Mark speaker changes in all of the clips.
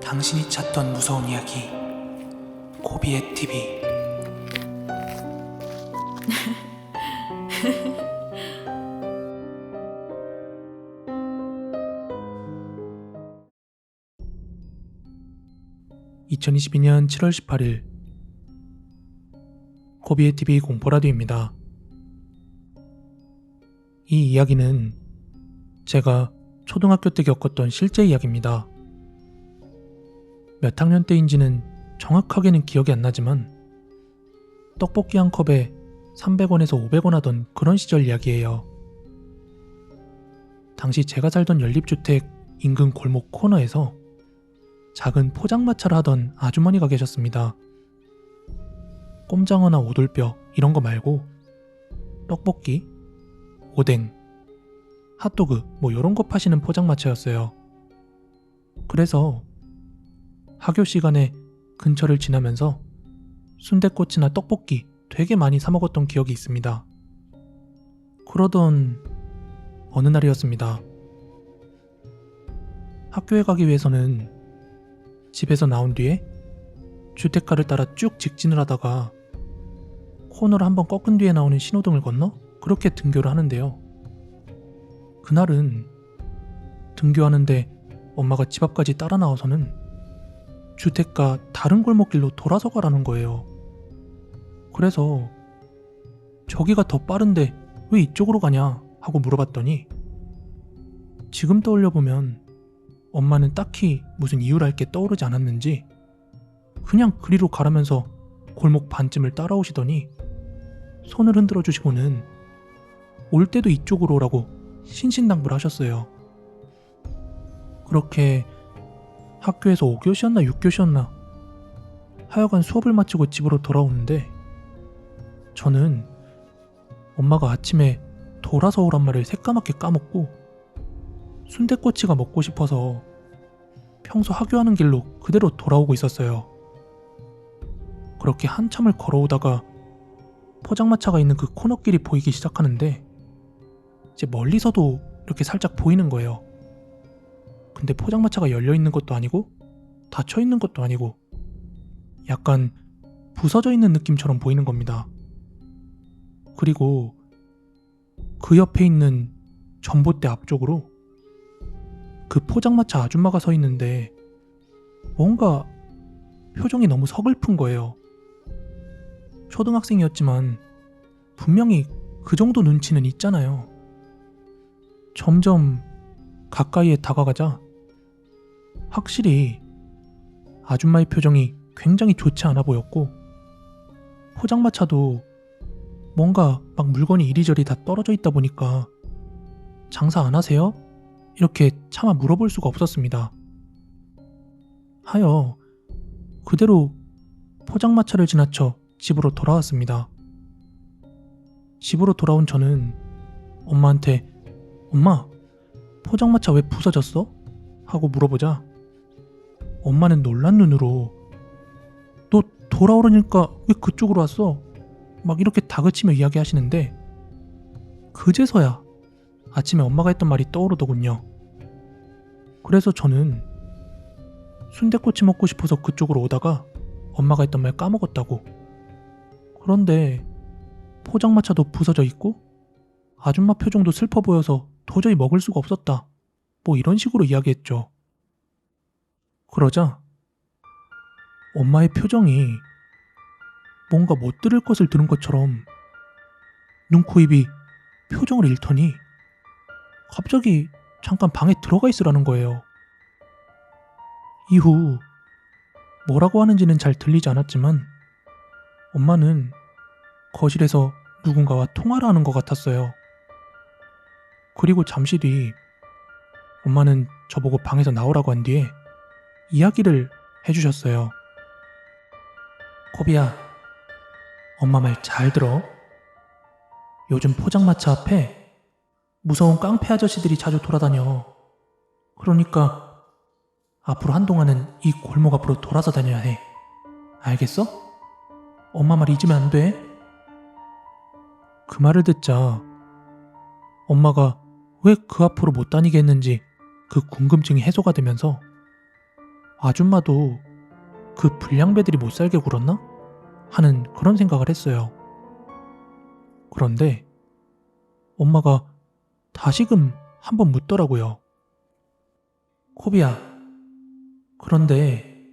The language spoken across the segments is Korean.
Speaker 1: 당신이 찾던 무서운 이야기 고비의 TV. (2022년 7월 18일) 고비의 TV 공포라디오입니다. 이 이야기는 제가 초등학교 때 겪었던 실제 이야기입니다. 몇 학년 때인지는 정확하게는 기억이 안 나지만 떡볶이 한 컵에 300원에서 500원 하던 그런 시절 이야기예요. 당시 제가 살던 연립주택 인근 골목 코너에서 작은 포장마차를 하던 아주머니가 계셨습니다. 꼼장어나 오돌뼈 이런 거 말고 떡볶이, 오뎅, 핫도그 뭐 이런 거 파시는 포장마차였어요. 그래서 학교 시간에 근처를 지나면서 순댓국이나 떡볶이 되게 많이 사 먹었던 기억이 있습니다. 그러던 어느 날이었습니다. 학교에 가기 위해서는 집에서 나온 뒤에 주택가를 따라 쭉 직진을 하다가 코너를 한번 꺾은 뒤에 나오는 신호등을 건너 그렇게 등교를 하는데요. 그날은 등교하는데 엄마가 집 앞까지 따라 나와서는 주택가 다른 골목길로 돌아서 가라는 거예요. 그래서 저기가 더 빠른데 왜 이쪽으로 가냐 하고 물어봤더니 지금 떠올려보면 엄마는 딱히 무슨 이유랄 게 떠오르지 않았는지 그냥 그리로 가라면서 골목 반쯤을 따라오시더니 손을 흔들어 주시고는 올 때도 이쪽으로 오라고 신신당부를 하셨어요. 그렇게 학교에서 5교시였나 6교시였나 하여간 수업을 마치고 집으로 돌아오는데 저는 엄마가 아침에 돌아서 오란 말을 새까맣게 까먹고 순댓국이가 먹고 싶어서 평소 하교하는 길로 그대로 돌아오고 있었어요. 그렇게 한참을 걸어오다가 포장마차가 있는 그 코너길이 보이기 시작하는데 이제 멀리서도 이렇게 살짝 보이는 거예요. 근데 포장마차가 열려있는 것도 아니고 닫혀있는 것도 아니고 약간 부서져 있는 느낌처럼 보이는 겁니다. 그리고 그 옆에 있는 전봇대 앞쪽으로 그 포장마차 아줌마가 서 있는데 뭔가 표정이 너무 서글픈 거예요. 초등학생이었지만 분명히 그 정도 눈치는 있잖아요. 점점 가까이에 다가가자 확실히 아줌마의 표정이 굉장히 좋지 않아 보였고 포장마차도 뭔가 막 물건이 이리저리 다 떨어져 있다 보니까 장사 안 하세요? 이렇게 차마 물어볼 수가 없었습니다. 하여 그대로 포장마차를 지나쳐 집으로 돌아왔습니다. 집으로 돌아온 저는 엄마한테 엄마, 포장마차 왜 부서졌어? 하고 물어보자 엄마는 놀란 눈으로 너 돌아오려니까 왜 그쪽으로 왔어? 막 이렇게 다그치며 이야기하시는데 그제서야 아침에 엄마가 했던 말이 떠오르더군요. 그래서 저는 순댓국이 먹고 싶어서 그쪽으로 오다가 엄마가 했던 말 까먹었다고. 그런데 포장마차도 부서져 있고 아줌마 표정도 슬퍼 보여서 도저히 먹을 수가 없었다. 뭐 이런 식으로 이야기했죠. 그러자 엄마의 표정이 뭔가 못 들을 것을 들은 것처럼 눈, 코, 입이 표정을 잃더니 갑자기 잠깐 방에 들어가 있으라는 거예요. 이후 뭐라고 하는지는 잘 들리지 않았지만 엄마는 거실에서 누군가와 통화를 하는 것 같았어요. 그리고 잠시 뒤 엄마는 저보고 방에서 나오라고 한 뒤에 이야기를 해주셨어요. 코비야, 엄마 말 잘 들어. 요즘 포장마차 앞에 무서운 깡패 아저씨들이 자주 돌아다녀. 그러니까 앞으로 한동안은 이 골목 앞으로 돌아서 다녀야 해. 알겠어? 엄마 말 잊으면 안 돼. 그 말을 듣자 엄마가 왜 그 앞으로 못 다니게 했는지 그 궁금증이 해소가 되면서 아줌마도 그 불량배들이 못 살게 굴었나? 하는 그런 생각을 했어요. 그런데 엄마가 다시금 한번 묻더라고요. 코비야, 그런데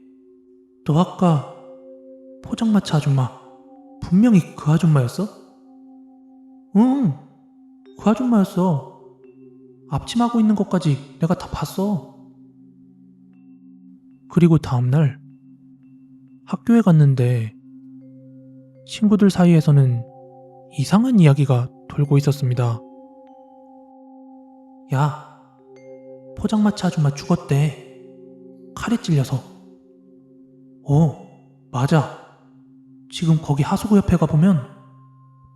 Speaker 1: 너 아까 포장마차 아줌마 분명히 그 아줌마였어? 응, 그 아줌마였어. 앞침하고 있는 것까지 내가 다 봤어. 그리고 다음날 학교에 갔는데 친구들 사이에서는 이상한 이야기가 돌고 있었습니다. 야, 포장마차 아줌마 죽었대. 칼에 찔려서. 맞아. 지금 거기 하수구 옆에 가보면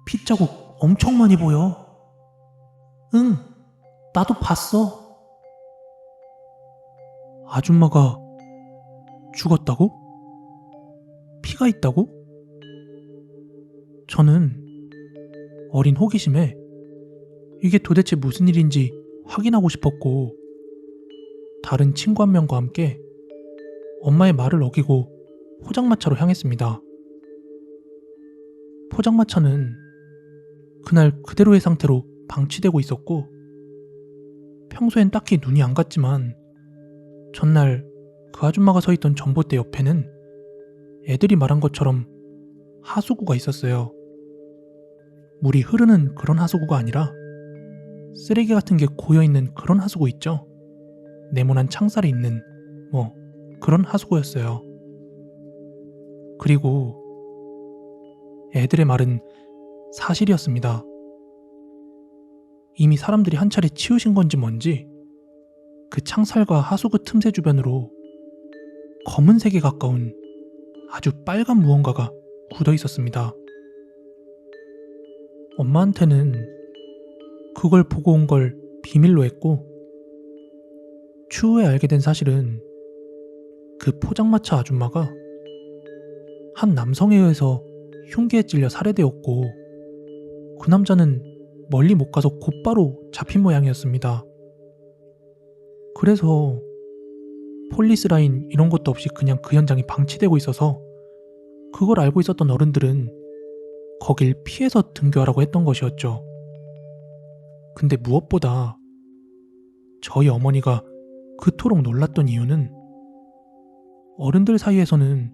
Speaker 1: 핏자국 엄청 많이 보여. 응, 나도 봤어. 아줌마가 죽었다고? 피가 있다고? 저는 어린 호기심에 이게 도대체 무슨 일인지 확인하고 싶었고, 다른 친구 한 명과 함께 엄마의 말을 어기고 포장마차로 향했습니다. 포장마차는 그날 그대로의 상태로 방치되고 있었고, 평소엔 딱히 눈이 안 갔지만 전날 그 아줌마가 서 있던 전봇대 옆에는 애들이 말한 것처럼 하수구가 있었어요. 물이 흐르는 그런 하수구가 아니라 쓰레기 같은 게 고여있는 그런 하수구 있죠? 네모난 창살이 있는 그런 하수구였어요. 그리고 애들의 말은 사실이었습니다. 이미 사람들이 한 차례 치우신 건지 뭔지 그 창살과 하수구 틈새 주변으로 검은색에 가까운 아주 빨간 무언가가 굳어 있었습니다. 엄마한테는 그걸 보고 온 걸 비밀로 했고, 추후에 알게 된 사실은 그 포장마차 아줌마가 한 남성에 의해서 흉기에 찔려 살해되었고, 그 남자는 멀리 못 가서 곧바로 잡힌 모양이었습니다. 그래서 폴리스 라인 이런 것도 없이 그냥 그 현장이 방치되고 있어서 그걸 알고 있었던 어른들은 거길 피해서 등교하라고 했던 것이었죠. 근데 무엇보다 저희 어머니가 그토록 놀랐던 이유는 어른들 사이에서는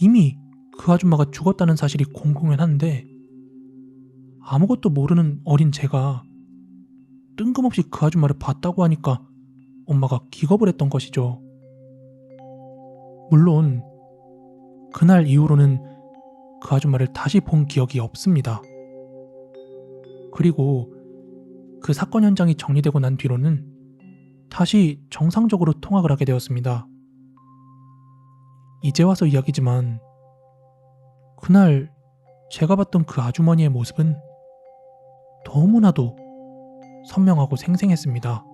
Speaker 1: 이미 그 아줌마가 죽었다는 사실이 공공연한데 아무것도 모르는 어린 제가 뜬금없이 그 아줌마를 봤다고 하니까 엄마가 기겁을 했던 것이죠. 물론 그날 이후로는 그 아줌마를 다시 본 기억이 없습니다. 그리고 그 사건 현장이 정리되고 난 뒤로는 다시 정상적으로 통학을 하게 되었습니다. 이제 와서 이야기지만 그날 제가 봤던 그 아주머니의 모습은 너무나도 선명하고 생생했습니다.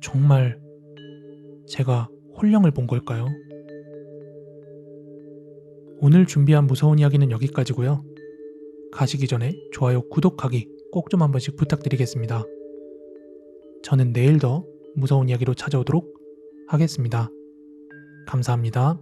Speaker 1: 정말 제가 홀령을 본 걸까요? 오늘 준비한 무서운 이야기는 여기까지고요. 가시기 전에 좋아요, 구독하기 꼭 좀 한 번씩 부탁드리겠습니다. 저는 내일 더 무서운 이야기로 찾아오도록 하겠습니다. 감사합니다.